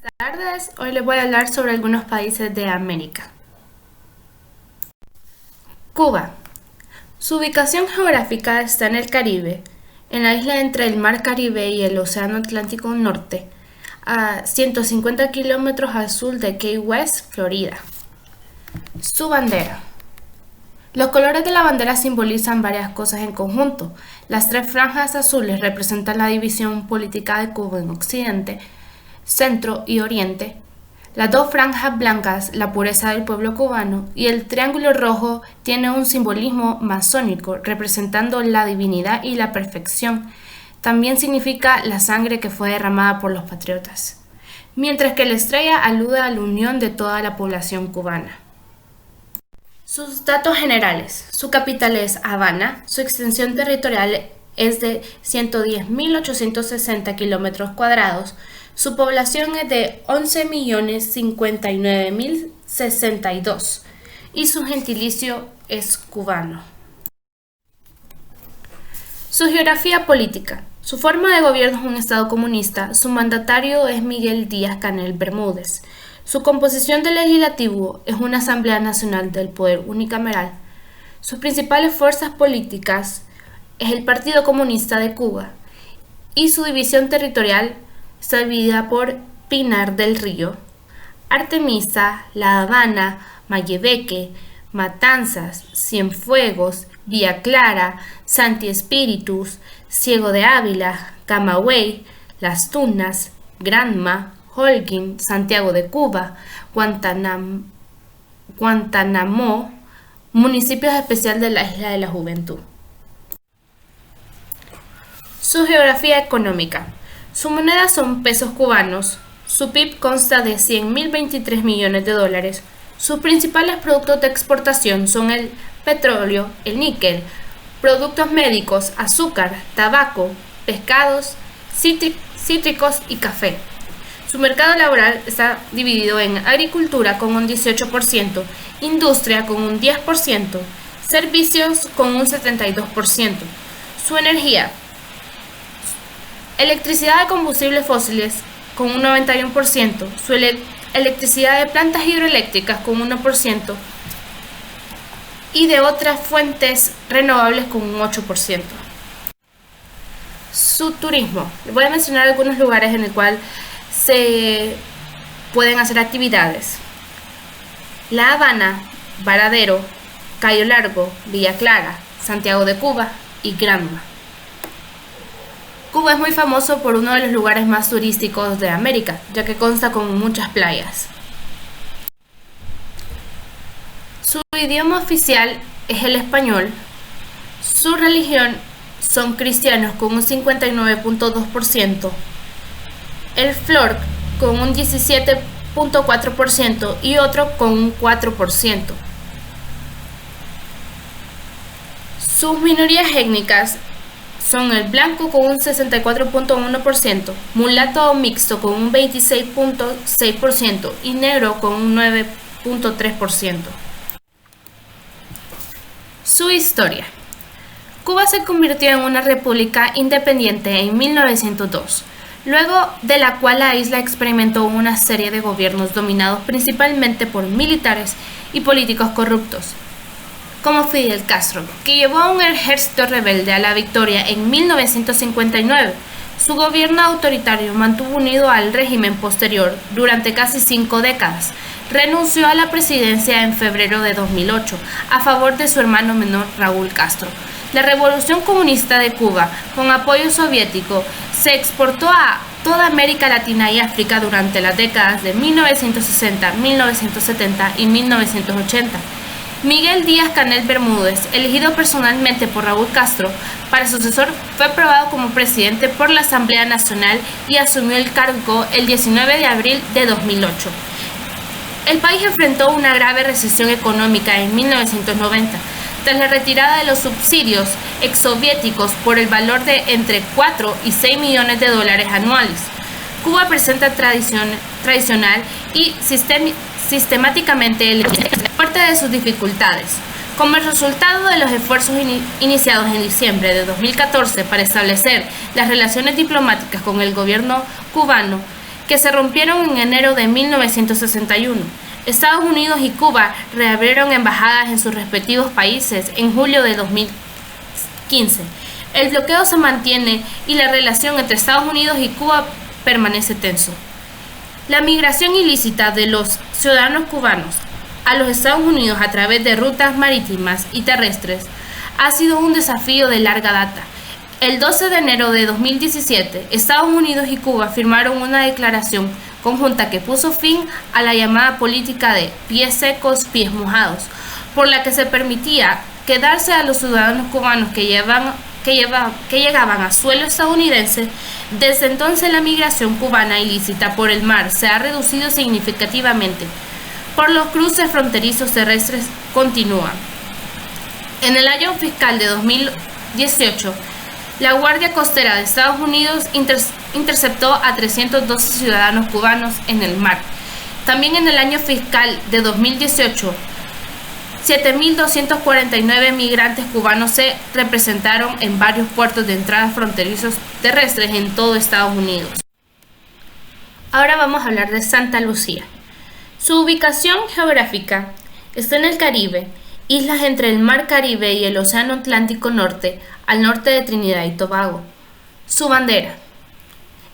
Tardes, hoy les voy a hablar sobre algunos países de América. Cuba. Su ubicación geográfica está en el Caribe, en la isla entre el Mar Caribe y el Océano Atlántico Norte, a 150 kilómetros al sur de Key West, Florida. Su bandera. Los colores de la bandera simbolizan varias cosas en conjunto. Las tres franjas azules representan la división política de Cuba en Occidente, Centro y Oriente, las dos franjas blancas la pureza del pueblo cubano y el triángulo rojo tiene un simbolismo masónico representando la divinidad y la perfección. También significa la sangre que fue derramada por los patriotas, mientras que la estrella alude a la unión de toda la población cubana. Sus datos generales. Su capital es Habana, su extensión territorial es de 110.860 kilómetros cuadrados, su población es de 11.059.062 y su gentilicio es cubano. Su geografía política. Su forma de gobierno es un estado comunista, su mandatario es Miguel Díaz-Canel Bermúdez. Su composición del legislativo es una Asamblea Nacional del Poder Unicameral. Sus principales fuerzas políticas es el Partido Comunista de Cuba y su división territorial está dividida por Pinar del Río, Artemisa, La Habana, Mayebeque, Matanzas, Cienfuegos, Villa Clara, Santi Espíritus, Ciego de Ávila, Camagüey, Las Tunas, Granma, Holguín, Santiago de Cuba, Guantánamo, municipios especiales de la Isla de la Juventud. Su geografía económica. Su moneda son pesos cubanos, su PIB consta de 100.023 millones de dólares, sus principales productos de exportación son el petróleo, el níquel, productos médicos, azúcar, tabaco, pescados, cítricos y café. Su mercado laboral está dividido en agricultura con un 18%, industria con un 10%, servicios con un 72%. Su energía. Electricidad de combustibles fósiles con un 91%, su electricidad de plantas hidroeléctricas con un 1% y de otras fuentes renovables con un 8%. Su turismo. Les voy a mencionar algunos lugares en el cual se pueden hacer actividades. La Habana, Varadero, Cayo Largo, Villa Clara, Santiago de Cuba y Granma. Cuba es muy famoso por uno de los lugares más turísticos de América, ya que consta con muchas playas. Su idioma oficial es el español. Su religión son cristianos con un 59.2%, el FLORC con un 17.4% y otro con un 4%. Sus minorías étnicas son el blanco con un 64.1%, mulato o mixto con un 26.6% y negro con un 9.3%. Su historia. Cuba se convirtió en una república independiente en 1902, luego de la cual la isla experimentó una serie de gobiernos dominados principalmente por militares y políticos corruptos, como Fidel Castro, que llevó a un ejército rebelde a la victoria en 1959. Su gobierno autoritario mantuvo unido al régimen posterior durante casi 5 décadas. Renunció a la presidencia en febrero de 2008 a favor de su hermano menor Raúl Castro. La Revolución Comunista de Cuba, con apoyo soviético, se exportó a toda América Latina y África durante las décadas de 1960, 1970 y 1980. Miguel Díaz-Canel Bermúdez, elegido personalmente por Raúl Castro para sucesor, fue aprobado como presidente por la Asamblea Nacional y asumió el cargo el 19 de abril de 2008. El país enfrentó una grave recesión económica en 1990, tras la retirada de los subsidios exsoviéticos por el valor de entre 4 y 6 millones de dólares anuales. Cuba presenta tradicional y sistemáticamente parte de sus dificultades. Como el resultado de los esfuerzos iniciados en diciembre de 2014 para establecer las relaciones diplomáticas con el gobierno cubano, que se rompieron en enero de 1961. Estados Unidos y Cuba reabrieron embajadas en sus respectivos países en julio de 2015. El bloqueo se mantiene y la relación entre Estados Unidos y Cuba permanece tenso. La migración ilícita de los ciudadanos cubanos a los Estados Unidos a través de rutas marítimas y terrestres ha sido un desafío de larga data. El 12 de enero de 2017, Estados Unidos y Cuba firmaron una declaración conjunta que puso fin a la llamada política de pies secos, pies mojados, por la que se permitía quedarse a los ciudadanos cubanos que llegaban a suelo estadounidense. Desde entonces la migración cubana ilícita por el mar se ha reducido significativamente, por los cruces fronterizos terrestres continúan. En el año fiscal de 2018, la Guardia Costera de Estados Unidos interceptó a 312 ciudadanos cubanos en el mar. También en el año fiscal de 2018, 7.249 migrantes cubanos se representaron en varios puertos de entradas fronterizos terrestres en todo Estados Unidos. Ahora vamos a hablar de Santa Lucía. Su ubicación geográfica está en el Caribe, islas entre el Mar Caribe y el Océano Atlántico Norte, al norte de Trinidad y Tobago. Su bandera.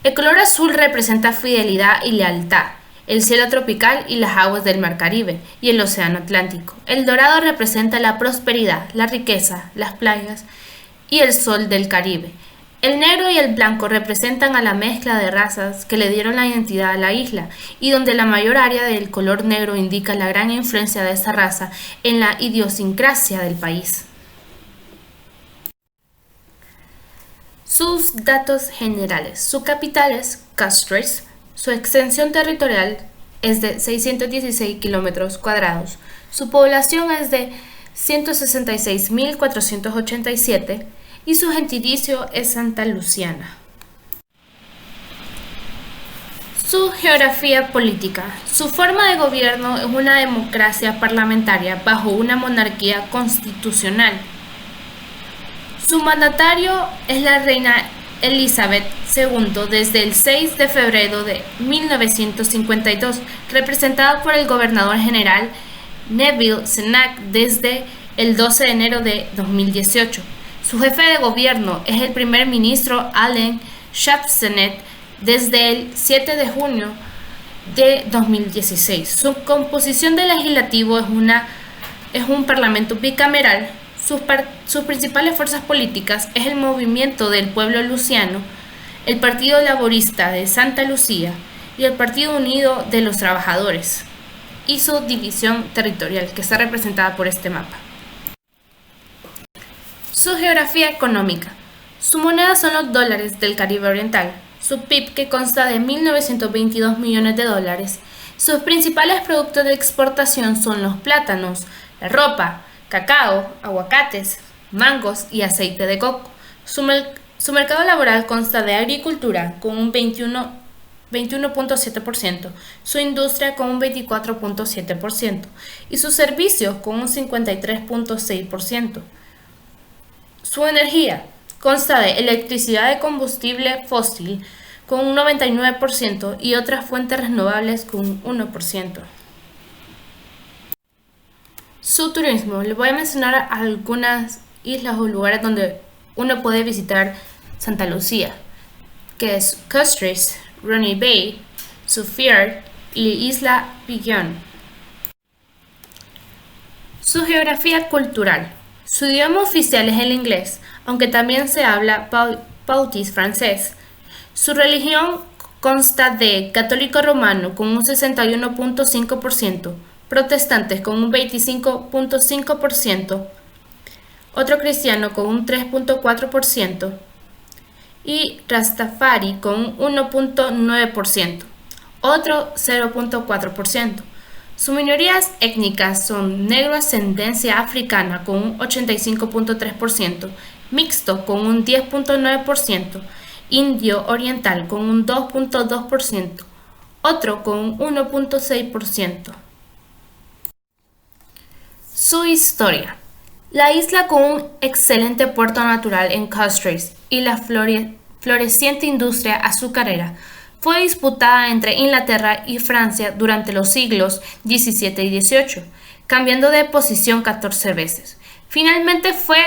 El color azul representa fidelidad y lealtad, el cielo tropical y las aguas del Mar Caribe y el Océano Atlántico. El dorado representa la prosperidad, la riqueza, las playas y el sol del Caribe. El negro y el blanco representan a la mezcla de razas que le dieron la identidad a la isla, y donde la mayor área del color negro indica la gran influencia de esa raza en la idiosincrasia del país. Sus datos generales. Su capital es Castries. Su extensión territorial es de 616 kilómetros cuadrados. Su población es de 166.487 y su gentilicio es Santa Luciana. Su geografía política. Su forma de gobierno es una democracia parlamentaria bajo una monarquía constitucional. Su mandatario es la reina Elizabeth II desde el 6 de febrero de 1952, representada por el gobernador general Neville Cenac desde el 12 de enero de 2018. Su jefe de gobierno es el primer ministro Alain Chastanet desde el 7 de junio de 2016. Su composición de legislativo es un parlamento bicameral. Sus principales fuerzas políticas es el Movimiento del Pueblo Luciano, el Partido Laborista de Santa Lucía y el Partido Unido de los Trabajadores, y su división territorial, que está representada por este mapa. Su geografía económica. Su moneda son los dólares del Caribe Oriental. Su PIB, que consta de 1.922 millones de dólares. Sus principales productos de exportación son los plátanos, la ropa, cacao, aguacates, mangos y aceite de coco. Su mercado laboral consta de agricultura con un 21.7%, su industria con un 24.7% y sus servicios con un 53.6%. Su energía consta de electricidad de combustible fósil con un 99% y otras fuentes renovables con un 1%. Su turismo. Les voy a mencionar algunas islas o lugares donde uno puede visitar Santa Lucía, que es Castries, Roney Bay, Sufiard y Isla Pigeon. Su geografía cultural. Su idioma oficial es el inglés, aunque también se habla Pautis francés. Su religión consta de católico romano con un 61.5%, protestantes con un 25.5%, otro cristiano con un 3.4% y Rastafari con un 1.9%, otro 0.4%. Sus minorías étnicas son negro ascendencia africana con un 85.3%, mixto con un 10.9%, indio oriental con un 2.2%, otro con un 1.6%. Su historia. La isla, con un excelente puerto natural en Castries y la floreciente industria azucarera, fue disputada entre Inglaterra y Francia durante los siglos XVII y XVIII, cambiando de posición 14 veces. Finalmente fue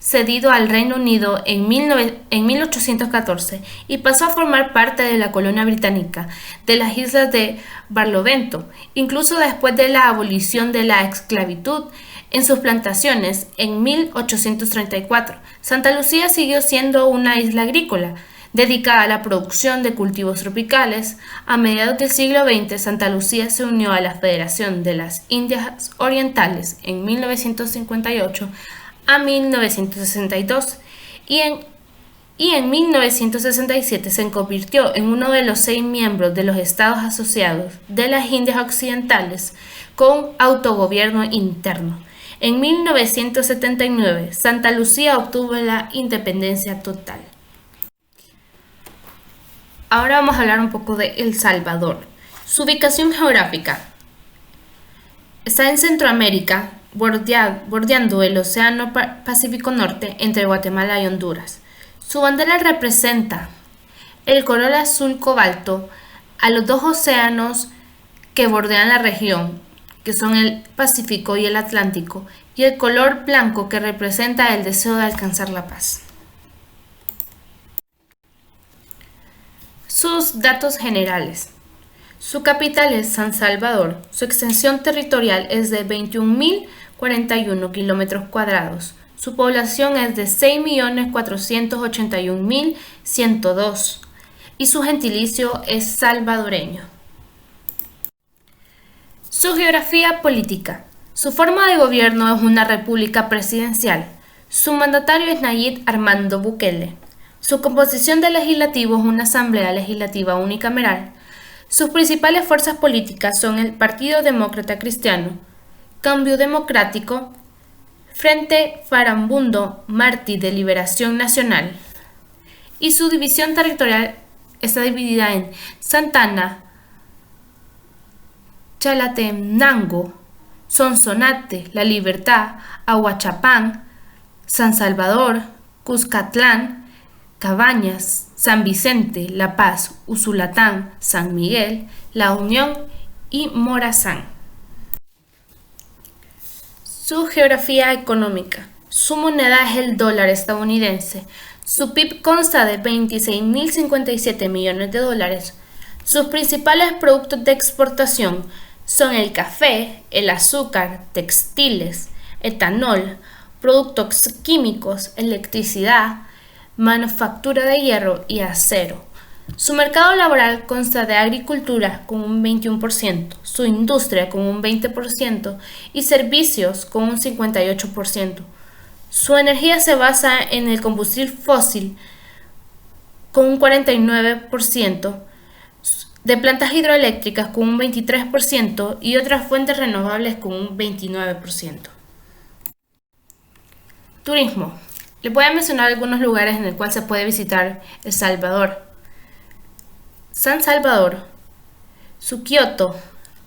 cedido al Reino Unido en 1814 y pasó a formar parte de la colonia británica de las islas de Barlovento, incluso después de la abolición de la esclavitud en sus plantaciones en 1834. Santa Lucía siguió siendo una isla agrícola, dedicada a la producción de cultivos tropicales. A mediados del siglo XX, Santa Lucía se unió a la Federación de las Indias Orientales en 1958 a 1962 y en 1967 se convirtió en uno de los 6 miembros de los Estados Asociados de las Indias Occidentales con autogobierno interno. En 1979, Santa Lucía obtuvo la independencia total. Ahora vamos a hablar un poco de El Salvador. Su ubicación geográfica está en Centroamérica, bordeando el Océano Pacífico Norte entre Guatemala y Honduras. Su bandera representa el color azul cobalto a los 2 océanos que bordean la región, que son el Pacífico y el Atlántico, y el color blanco que representa el deseo de alcanzar la paz. Sus datos generales. Su capital es San Salvador. Su extensión territorial es de 21.041 km². Su población es de 6.481.102 y su gentilicio es salvadoreño. Su geografía política. Su forma de gobierno es una república presidencial. Su mandatario es Nayib Armando Bukele. Su composición de legislativo es una asamblea legislativa unicameral. Sus principales fuerzas políticas son el Partido Demócrata Cristiano, Cambio Democrático, Frente Farabundo Martí de Liberación Nacional, y su división territorial está dividida en Santa Ana, Chalatenango, Sonsonate, La Libertad, Ahuachapán, San Salvador, Cuscatlán, Cabañas, San Vicente, La Paz, Usulatán, San Miguel, La Unión y Morazán. Su geografía económica. Su moneda es el dólar estadounidense. Su PIB consta de 26.057 millones de dólares. Sus principales productos de exportación son el café, el azúcar, textiles, etanol, productos químicos, electricidad, manufactura de hierro y acero. Su mercado laboral consta de agricultura con un 21%, su industria con un 20% y servicios con un 58%. Su energía se basa en el combustible fósil con un 49%, de plantas hidroeléctricas con un 23% y otras fuentes renovables con un 29%. Turismo. Les voy a mencionar algunos lugares en el cual se puede visitar El Salvador. San Salvador, Suquioto,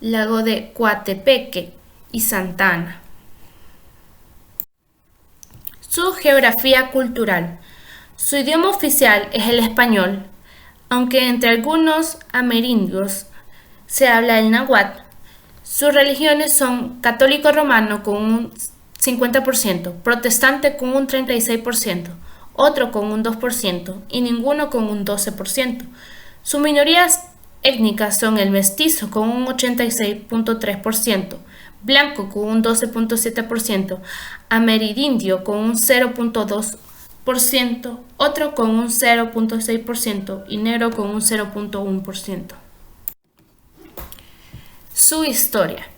Lago de Coatepeque y Santa Ana. Su geografía cultural. Su idioma oficial es el español, aunque entre algunos amerindios se habla el náhuatl. Sus religiones son católico romano con un 50%, protestante con un 36%, otro con un 2% y ninguno con un 12%. Sus minorías étnicas son el mestizo con un 86.3%, blanco con un 12.7%, amerindio con un 0.2%, otro con un 0.6% y negro con un 0.1%. Su historia.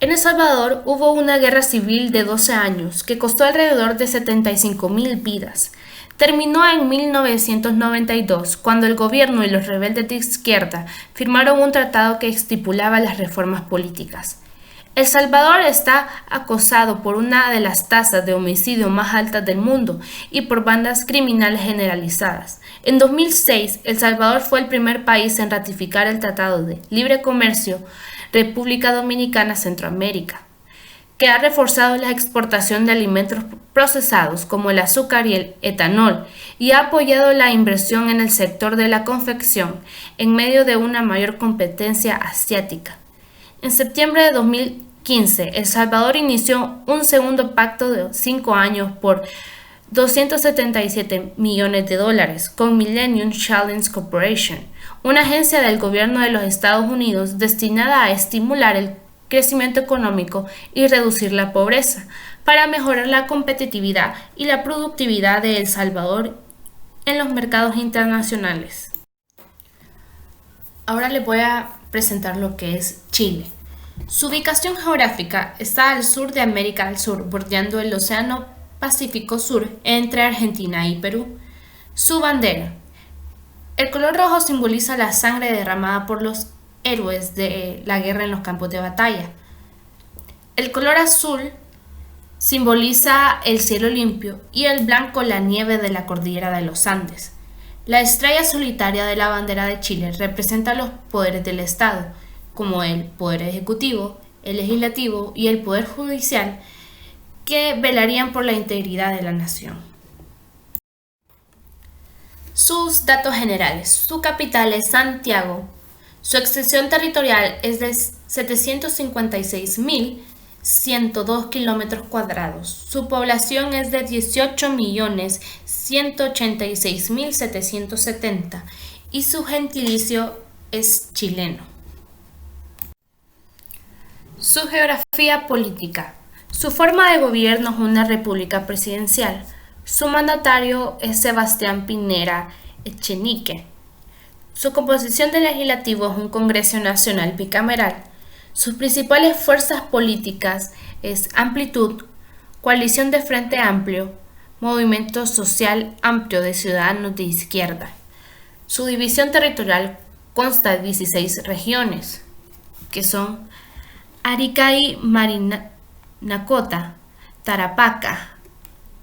En El Salvador hubo una guerra civil de 12 años que costó alrededor de 75.000 vidas. Terminó en 1992, cuando el gobierno y los rebeldes de izquierda firmaron un tratado que estipulaba las reformas políticas. El Salvador está acosado por una de las tasas de homicidio más altas del mundo y por bandas criminales generalizadas. En 2006, El Salvador fue el primer país en ratificar el Tratado de Libre Comercio República Dominicana Centroamérica, que ha reforzado la exportación de alimentos procesados como el azúcar y el etanol y ha apoyado la inversión en el sector de la confección en medio de una mayor competencia asiática. En septiembre de 2015, El Salvador inició un segundo pacto de 5 años por $277 millones con Millennium Challenge Corporation, una agencia del gobierno de los Estados Unidos destinada a estimular el crecimiento económico y reducir la pobreza, para mejorar la competitividad y la productividad de El Salvador en los mercados internacionales. Ahora les voy a presentar lo que es Chile. Su ubicación geográfica está al sur de América del Sur, bordeando el Océano Pacífico Sur entre Argentina y Perú. Su bandera. El color rojo simboliza la sangre derramada por los héroes de la guerra en los campos de batalla. El color azul simboliza el cielo limpio y el blanco la nieve de la cordillera de los Andes. La estrella solitaria de la bandera de Chile representa los poderes del Estado, como el poder ejecutivo, el legislativo y el poder judicial, que velarían por la integridad de la nación. Sus datos generales. Su capital es Santiago. Su extensión territorial es de 756.102 kilómetros cuadrados. Su población es de 18.186.770 y su gentilicio es chileno. Su geografía política. Su forma de gobierno es una república presidencial. Su mandatario es Sebastián Pinera Echenique. Su composición de legislativo es un Congreso Nacional bicameral. Sus principales fuerzas políticas es Amplitud, Coalición de Frente Amplio, Movimiento Social Amplio de Ciudadanos de Izquierda. Su división territorial consta de 16 regiones, que son Arica y Marinacota, Tarapacá,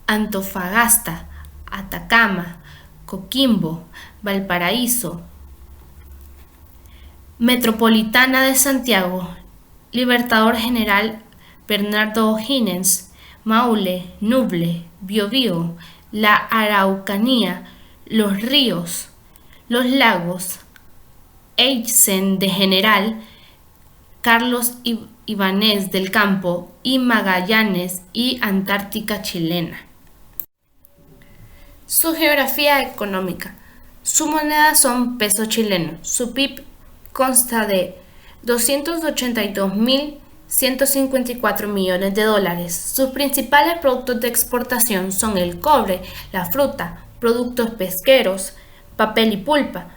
Antofagasta, Atacama, Coquimbo, Valparaíso, Metropolitana de Santiago, Libertador General Bernardo O'Higgins, Maule, Ñuble, Biobío, la Araucanía, Los Ríos, Los Lagos, Aysén de General, Carlos Ibáñez del Campo y Magallanes y Antártica chilena. Su geografía económica. Su moneda son pesos chilenos. Su PIB consta de $282.154 millones. Sus principales productos de exportación son el cobre, la fruta, productos pesqueros, papel y pulpa,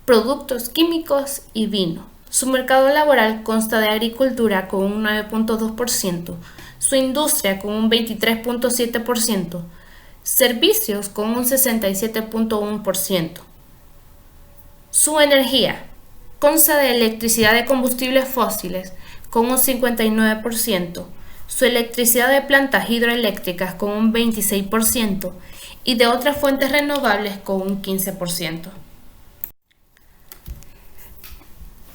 productos químicos y vino. Su mercado laboral consta de agricultura con un 9.2%, su industria con un 23.7%, servicios con un 67.1%. Su energía consta de electricidad de combustibles fósiles con un 59%, su electricidad de plantas hidroeléctricas con un 26% y de otras fuentes renovables con un 15%.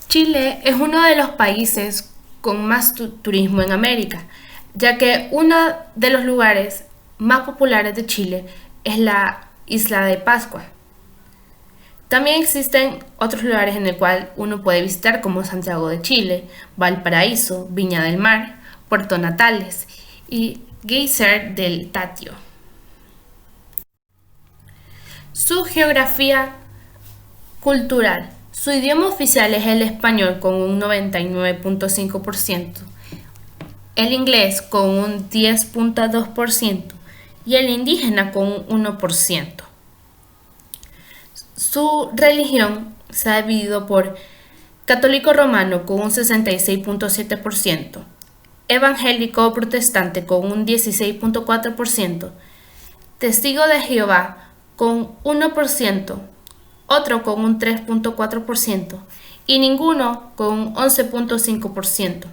Chile es uno de los países con más turismo en América, ya que uno de los lugares más populares de Chile es la Isla de Pascua. También existen otros lugares en el cual uno puede visitar, como Santiago de Chile, Valparaíso, Viña del Mar, Puerto Natales y Geyser del Tatio. Su geografía cultural. Su idioma oficial es el español con un 99.5%, el inglés con un 10.2% y el indígena con un 1%. Su religión se ha dividido por católico romano con un 66.7%, evangélico protestante con un 16.4%, testigo de Jehová con 1%, otro con un 3.4% y ninguno con un 11.5%.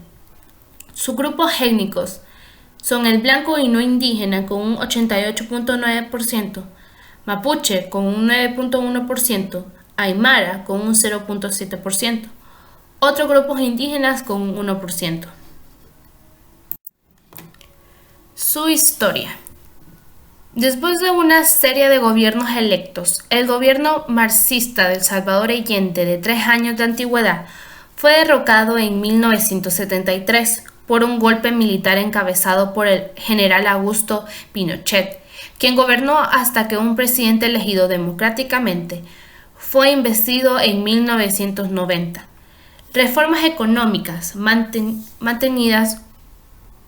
Sus grupos étnicos son el blanco y no indígena con un 88.9%, mapuche con un 9.1%, aymara con un 0.7%, otros grupos indígenas con un 1%. Su historia. Después de una serie de gobiernos electos, el gobierno marxista del Salvador Allende, de 3 años de antigüedad, fue derrocado en 1973 por un golpe militar encabezado por el general Augusto Pinochet, quien gobernó hasta que un presidente elegido democráticamente fue investido en 1990. Reformas económicas mantenidas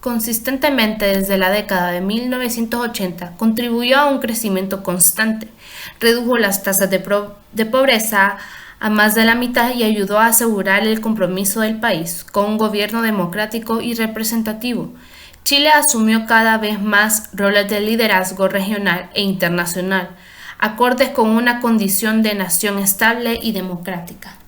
consistentemente desde la década de 1980 contribuyó a un crecimiento constante, redujo las tasas de pobreza a más de la mitad y ayudó a asegurar el compromiso del país con un gobierno democrático y representativo. Chile asumió cada vez más roles de liderazgo regional e internacional, acordes con una condición de nación estable y democrática.